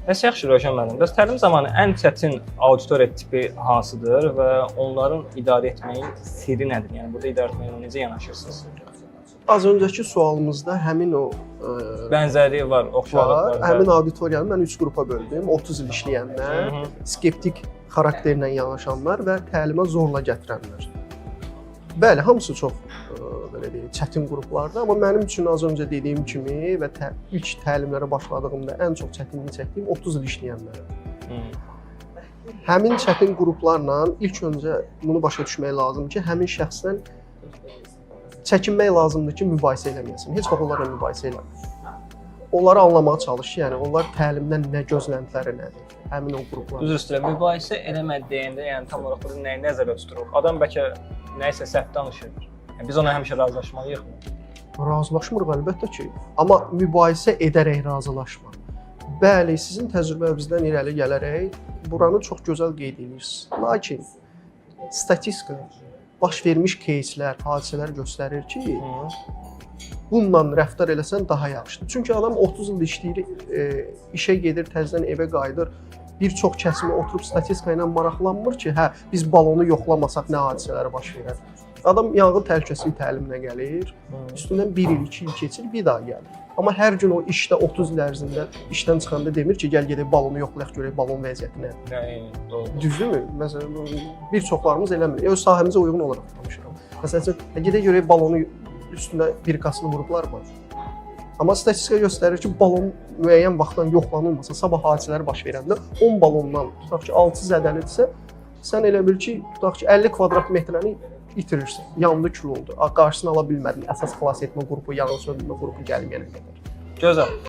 Bəs yaxşı Rövşən müəllim, bəs təlim zamanı ən çətin auditoriya tipi hansıdır və onların idarə etməyin sirri nədir? Yəni burada idarə etməyə necə yanaşırsınız? Az öncəki sualımızda həmin o Bənzərliyi var, oxşarlıq var. Həmin auditoriyanı mən 3 qrupa böldüm. 30 il işləyənlər, skeptik xarakterlə yanaşanlar və təlimə zorla gətirənlər. Bəli, hamısı çox belə deyək, çətin qruplardır, amma mənim üçün az öncə dediyim kimi və ilk təlimlərə başladığımda ən çox çətinlik çəkdiyim 30 il işləyənlər. Həmin çətin qruplarla ilk öncə bunu başa düşmək lazımdır ki, həmin şəxsdən çəkinmək lazımdır ki, mübahisə eləməyəsin. Heç vaxt onlarla mübahisə eləmir. Onları anlamağa çalış, yəni onlar təlimdən nə gözləntiləri nədir? Həmin o qruplar. Üzr istəyirəm, mübahisə eləmək deyəndə, yəni tam olaraq burada nəyi nəzərdə tuturuq? Adam bəlkə nəyisə səhv danışır. Yəni biz ona həmişə razılaşmalıyıq. Razılaşmırıq əlbəttə ki, amma mübahisə edərək razılaşma. Bəli, sizin təcrübənizdən irəli gələrək buranı çox gözəl qeyd edirsiniz. Lakin statistika, baş vermiş кейslər, hadisələr göstərir ki, bununla rəftar eləsən daha yaxşıdır. Çünki adam 30 il işləyir, işə gedir, təzədən evə qayıdır. Bir çox kəsimi oturub statistika ilə maraqlanmır ki, hə, biz balonu yoxlamasaq nə hadisələr baş verər. Adam yanğın təhlükəsizlik təliminə gəlir, üstündən 1 il, 2 il keçir, bir daha gəlir. Amma hər gün o işdə 30 il ərzində işdən çıxanda demir ki, gəl gedək balonu yoxlayaq, görək balon vəziyyəti nədir. Düzdürmü? Məsələn, bir çoxlarımız eləmir. Öz sahəmizə uyğun olaraq danışıram. Məsələn, gedək görək balonu üstünə birikasını vurublarmı? Amma statistika göstərir ki, balon müəyyən vaxtdan yoxlanılmasa, sabah hadisələr baş verəndə 10 balondan tutaq ki, 6 zədəlidirsə, sən elə bil ki, tutaq ki, 50 kvadrat metrəni itirirsən, yandı, kül oldu. Qarşısını ala bilmədin, əsas xilas etmə qrupu, yanğın söndürmə qrupu gəlməyənə qədər. Gözəl.